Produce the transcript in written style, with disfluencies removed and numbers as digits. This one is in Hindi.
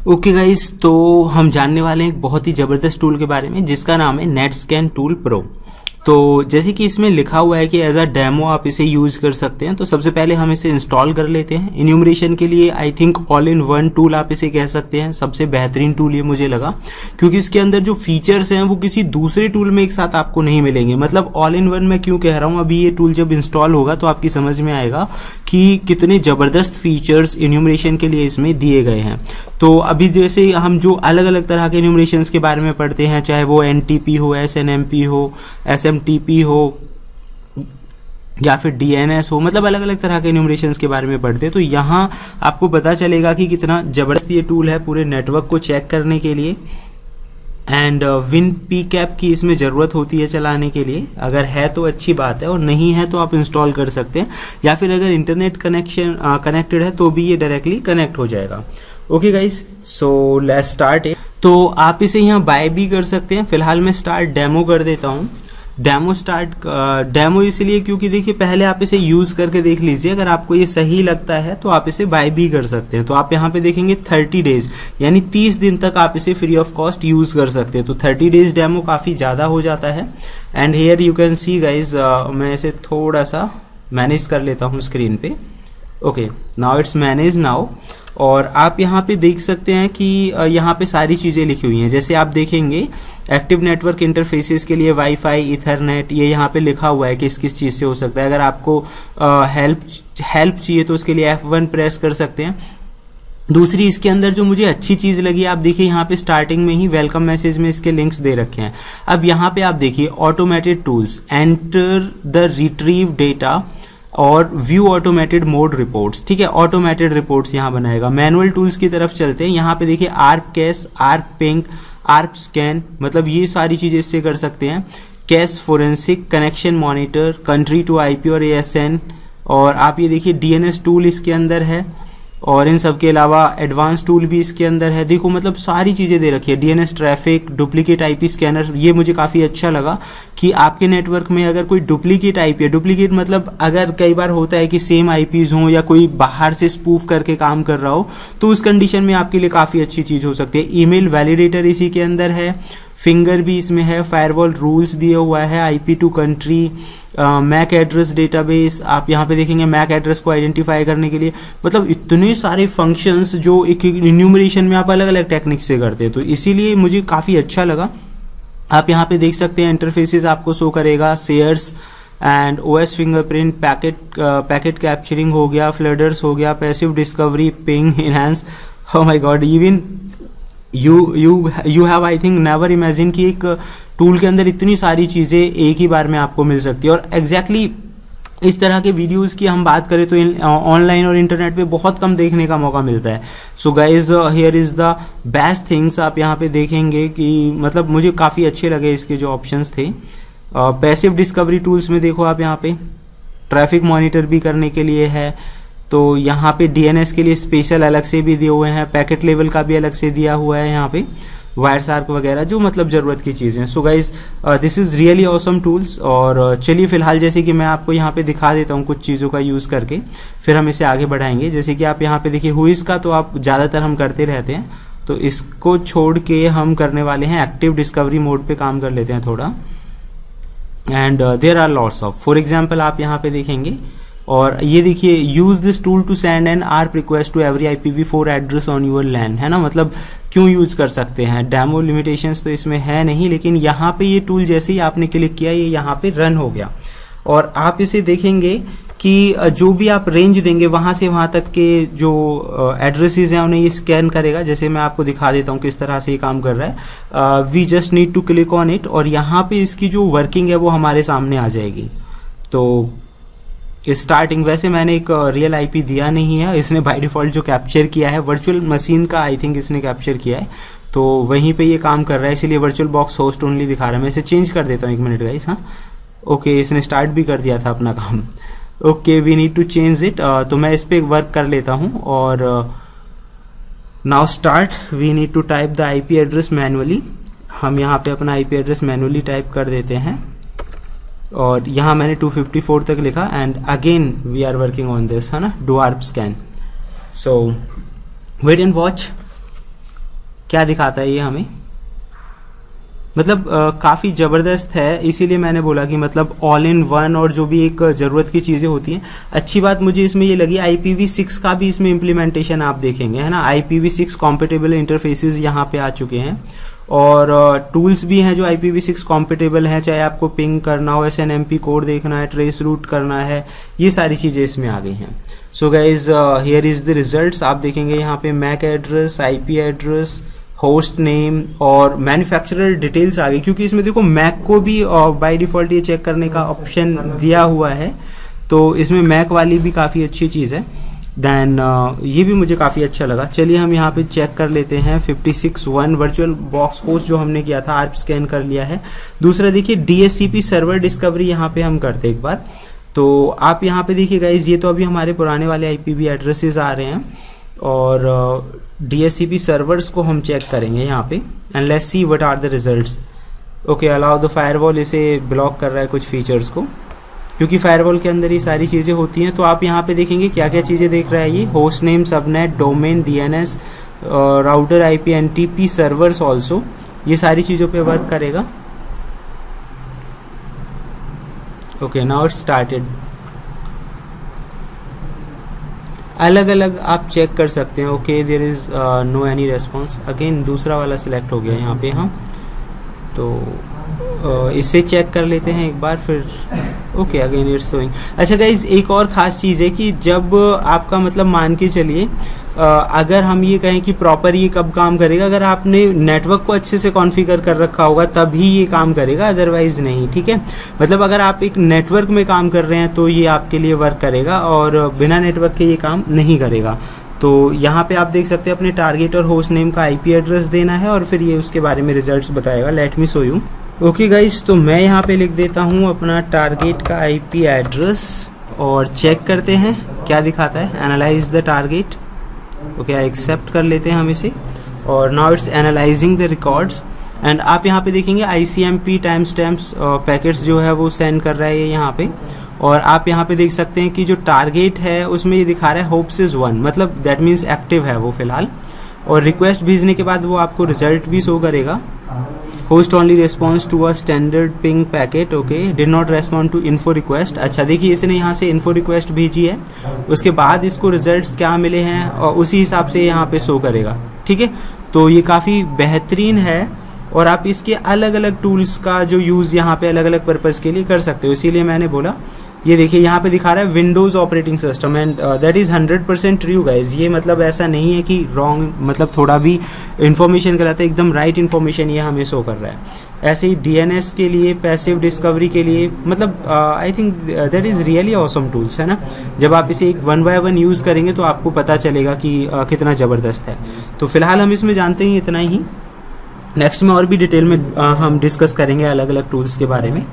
ओके गाइस, तो हम जानने वाले हैं एक बहुत ही ज़बरदस्त टूल के बारे में जिसका नाम है नेटस्कैन टूल प्रो। तो जैसे कि इसमें लिखा हुआ है कि एज अ डेमो आप इसे यूज़ कर सकते हैं। तो सबसे पहले हम इसे इंस्टॉल कर लेते हैं। इन्यूमरेशन के लिए I think all in one tool आप इसे कह सकते हैं। सबसे बेहतरीन टूल ये मुझे लगा क्योंकि इसके अंदर जो फीचर्स हैं वो किसी दूसरे टूल में एक साथ आपको नहीं मिलेंगे। मतलब ऑल इन वन मैं क्यों कह रहा हूँ, अभी ये टूल जब इंस्टॉल होगा तो आपकी समझ में आएगा कि कितने ज़बरदस्त फीचर्स इन्यूमरेशन के लिए इसमें दिए गए हैं। तो अभी जैसे हम जो अलग अलग तरह के इन्यूमरेशंस के बारे में पढ़ते हैं, चाहे वो NTP हो, SNMP हो, SMTP हो या फिर DNS हो, मतलब अलग अलग तरह के इन्यूमरेशंस के बारे में पढ़ते हैं, तो यहाँ आपको पता चलेगा कि कितना ज़बरदस्त ये टूल है पूरे नेटवर्क को चेक करने के लिए। एंड WinPCAP की इसमें ज़रूरत होती है चलाने के लिए। अगर है तो अच्छी बात है और नहीं है तो आप इंस्टॉल कर सकते हैं, या फिर अगर इंटरनेट कनेक्टेड है तो भी ये डायरेक्टली कनेक्ट हो जाएगा। Okay guys, so let's start it. तो आप इसे यहाँ बाय भी कर सकते हैं। फिलहाल मैं स्टार्ट डेमो कर देता हूँ। डेमो इसलिए क्योंकि देखिए पहले आप इसे यूज़ करके देख लीजिए। अगर आपको ये सही लगता है तो आप इसे बाय भी कर सकते हैं। तो आप यहाँ पे देखेंगे 30 डेज यानी 30 दिन तक आप इसे फ्री ऑफ कॉस्ट यूज़ कर सकते हैं। तो 30 डेज डेमो काफ़ी ज़्यादा हो जाता है। And here you can see guys, मैं इसे थोड़ा सा मैनेज कर लेता हूँ स्क्रीन पे। Okay, now it's manage now. और आप यहाँ पे देख सकते हैं कि यहाँ पे सारी चीज़ें लिखी हुई हैं। जैसे आप देखेंगे एक्टिव नेटवर्क इंटरफेसेस के लिए वाईफाई, इथरनेट, ये यहाँ पे लिखा हुआ है कि किस चीज़ से हो सकता है। अगर आपको हेल्प चाहिए तो उसके लिए F1 प्रेस कर सकते हैं। दूसरी इसके अंदर जो मुझे अच्छी चीज़ लगी, आप देखिए यहाँ पे स्टार्टिंग में ही वेलकम मैसेज में इसके लिंक्स दे रखे हैं। अब यहाँ पे आप देखिए automated tools, enter the retrieve data और व्यू ऑटोमेटेड मोड रिपोर्ट्स। ठीक है, ऑटोमेटेड रिपोर्ट्स यहाँ बनाएगा। मैनुअल टूल्स की तरफ चलते हैं। यहाँ पे देखिए ARP cache, ARP ping, ARP scan, मतलब ये सारी चीजें इससे कर सकते हैं। Cache forensic, connection monitor, country to IP और ASN, और आप ये देखिए DNS टूल इसके अंदर है, और इन सब के अलावा एडवांस टूल भी इसके अंदर है। देखो मतलब सारी चीज़ें दे रखी है। DNS traffic, duplicate IP scanner, ये मुझे काफ़ी अच्छा लगा कि आपके नेटवर्क में अगर कोई डुप्लीकेट IP है, डुप्लीकेट मतलब अगर कई बार होता है कि सेम IPs हों या कोई बाहर से स्पूफ करके काम कर रहा हो, तो उस कंडीशन में आपके लिए काफ़ी अच्छी चीज़ हो सकती है। ईमेल वैलिडेटर इसी के अंदर है, फिंगर भी इसमें है, फायरवॉल रूल्स दिया हुआ है, IP to country, MAC address database. आप यहाँ पे देखेंगे मैक एड्रेस को आइडेंटिफाई करने के लिए, मतलब इतने सारे फंक्शंस जो एक इन्यूमरेशन में आप अलग अलग टेक्निक से करते हैं, तो इसीलिए मुझे काफ़ी अच्छा लगा। आप यहाँ पे देख सकते हैं इंटरफेसेस आपको शो करेगा, shares and OS fingerprint, packet capturing हो गया, फ्लडर्स हो गया, passive discovery, ping, enhance. Oh my God, even you have I think never imagine कि एक टूल के अंदर इतनी सारी चीजें एक ही बार में आपको मिल सकती है। और एग्जैक्टली इस तरह के वीडियोस की हम बात करें तो ऑनलाइन और इंटरनेट पे बहुत कम देखने का मौका मिलता है। सो guys, here is the best things. आप यहाँ पे देखेंगे कि मतलब मुझे काफी अच्छे लगे इसके जो ऑप्शंस थे। पैसिव डिस्कवरी टूल्स में देखो आप यहाँ पे ट्रैफिक मॉनिटर भी करने के लिए है, तो यहाँ पे DNS के लिए स्पेशल अलग से भी दिए हुए हैं, पैकेट लेवल का भी अलग से दिया हुआ है, यहाँ पे वायर शार्क वगैरह, जो मतलब जरूरत की चीजें। So guys, this is really awesome tools. और चलिए फिलहाल जैसे कि मैं आपको यहाँ पे दिखा देता हूँ कुछ चीज़ों का यूज़ करके, फिर हम इसे आगे बढ़ाएंगे। जैसे कि आप यहाँ पे देखिए हुइस का तो आप ज़्यादातर हम करते रहते हैं, तो इसको छोड़ के हम करने वाले हैं एक्टिव डिस्कवरी मोड पे काम कर लेते हैं थोड़ा। And there are lots of, for example आप यहाँ पे देखेंगे, और ये देखिए use this tool to send an ARP request to every IPv4 address on your LAN, है ना। मतलब क्यों यूज कर सकते हैं। डेमो लिमिटेशंस तो इसमें है नहीं, लेकिन यहाँ पे ये टूल जैसे ही आपने क्लिक किया ये यहाँ पे रन हो गया। और आप इसे देखेंगे कि जो भी आप रेंज देंगे वहां से वहां तक के जो एड्रेसेस हैं उन्हें ये स्कैन करेगा। जैसे मैं आपको दिखा देता हूँ किस तरह से ये काम कर रहा है। We just need to click on it, और यहाँ पे इसकी जो वर्किंग है वो हमारे सामने आ जाएगी। तो स्टार्टिंग, वैसे मैंने एक रियल IP दिया नहीं है, इसने बाय डिफॉल्ट जो कैप्चर किया है वर्चुअल मशीन का आई थिंक इसने कैप्चर किया है, तो वहीं पे ये काम कर रहा है, इसीलिए वर्चुअल बॉक्स होस्ट ओनली दिखा रहा है। मैं इसे चेंज कर देता हूँ, 1 मिनट गाइस। हाँ ओके, इसने स्टार्ट भी कर दिया था अपना काम। Okay, we need to change it, तो मैं इस पर वर्क कर लेता हूँ। और now start, we need to type the IP address manually. हम यहाँ पे अपना IP एड्रेस मैनुअली टाइप कर देते हैं, और यहाँ मैंने 254 तक लिखा। And again we are working on this, है ना, do ARP scan. So wait and watch. क्या दिखाता है ये हमें, मतलब काफ़ी ज़बरदस्त है। इसीलिए मैंने बोला कि मतलब ऑल इन वन और जो भी एक ज़रूरत की चीज़ें होती हैं। अच्छी बात मुझे इसमें ये लगी IPv6 का भी इसमें इम्प्लीमेंटेशन आप देखेंगे, है ना। IPv6 कॉम्पेटेबल इंटरफेसेस यहाँ पे आ चुके हैं और टूल्स भी हैं जो IPv6 कॉम्पेटेबल हैं, चाहे आपको पिंग करना हो, SNMP कोड देखना है, ट्रेस रूट करना है, ये सारी चीज़ें इसमें आ गई हैं। So guys here is the results. आप देखेंगे यहाँ पे MAC address, IP address, host name और मैन्युफैक्चरर डिटेल्स आ गई, क्योंकि इसमें देखो मैक को भी बाय डिफ़ॉल्ट ये चेक करने का ऑप्शन दिया हुआ है, तो इसमें मैक वाली भी काफ़ी अच्छी चीज़ है। देन ये भी मुझे काफ़ी अच्छा लगा। चलिए हम यहाँ पे चेक कर लेते हैं 56.1 वर्चुअल बॉक्स होस्ट जो हमने किया था, ARP स्कैन कर लिया है। दूसरा देखिए DHCP सर्वर डिस्कवरी यहाँ पे हम करते एक बार, तो आप यहाँ पे देखिए गाइज, ये तो अभी हमारे पुराने वाले IPv एड्रेसेस आ रहे हैं और DHCP सर्वर्स को हम चेक करेंगे यहाँ पे and let's see what are the results. Okay, allow the firewall इसे ब्लॉक कर रहा है कुछ फीचर्स को, क्योंकि फायरवॉल के अंदर ये सारी चीज़ें होती हैं। तो आप यहाँ पे देखेंगे क्या क्या चीज़ें देख रहा है ये, host name, subnet, domain, DNS, router, IP, NTP servers also, ये सारी चीज़ों पे वर्क करेगा। Okay, now it's started. अलग अलग आप चेक कर सकते हैं। Okay, there is no any response. Again दूसरा वाला सिलेक्ट हो गया यहाँ पे हम, तो इसे चेक कर लेते हैं एक बार फिर। Okay, again it's showing. अच्छा गाइज, एक और ख़ास चीज़ है कि जब आपका मतलब मान के चलिए अगर हम ये कहें कि प्रॉपर ये कब काम करेगा, अगर आपने नेटवर्क को अच्छे से कॉन्फ़िगर कर रखा होगा तभी ये काम करेगा, अदरवाइज नहीं, ठीक है। मतलब अगर आप एक नेटवर्क में काम कर रहे हैं तो ये आपके लिए वर्क करेगा और बिना नेटवर्क के ये काम नहीं करेगा। तो यहाँ पे आप देख सकते हैं अपने टारगेट और होस्ट नेम का IP एड्रेस देना है और फिर ये उसके बारे में रिजल्ट्स बताएगा। Let me show you. Okay guys, तो मैं यहाँ पे लिख देता हूँ अपना टारगेट का IP एड्रेस और चेक करते हैं क्या दिखाता है। Analyse the target. Okay, accept कर लेते हैं हम इसे और now it's analysing the records and आप यहाँ पे देखेंगे ICMP टाइम स्टैम्प्स पैकेट्स जो है वो सेंड कर रहा है ये यहाँ पे। और आप यहाँ पे देख सकते हैं कि जो टारगेट है उसमें ये दिखा रहा है होप्स इज 1, मतलब दैट मीन्स एक्टिव है वो फिलहाल। और रिक्वेस्ट भेजने के बाद वो आपको रिजल्ट भी शो करेगा। Host only response to a standard ping packet. Okay, did not respond to info request. अच्छा देखिए, इसने यहाँ से इन्फो रिक्वेस्ट भेजी है, उसके बाद इसको रिजल्ट्स क्या मिले हैं और उसी हिसाब से यहाँ पे शो करेगा, ठीक है। तो ये काफ़ी बेहतरीन है और आप इसके अलग अलग टूल्स का जो यूज़ यहाँ पे अलग अलग पर्पज़ के लिए कर सकते हो, इसीलिए मैंने बोला। ये देखिए यहाँ पे दिखा रहा है Windows operating system and that is 100% true guys. ये मतलब ऐसा नहीं है कि रॉन्ग, मतलब थोड़ा भी इन्फॉर्मेशन गलत है, एकदम राइट इन्फॉर्मेशन ये हमें शो कर रहा है। ऐसे ही DNS के लिए, पैसिव डिस्कवरी के लिए, मतलब I think that is really awesome tools, है ना। जब आप इसे एक 1 by 1 यूज़ करेंगे तो आपको पता चलेगा कि कितना ज़बरदस्त है। तो फिलहाल हम इसमें जानते हैं इतना ही। नेक्स्ट में और भी डिटेल में हम डिस्कस करेंगे अलग अलग टूल्स के बारे में।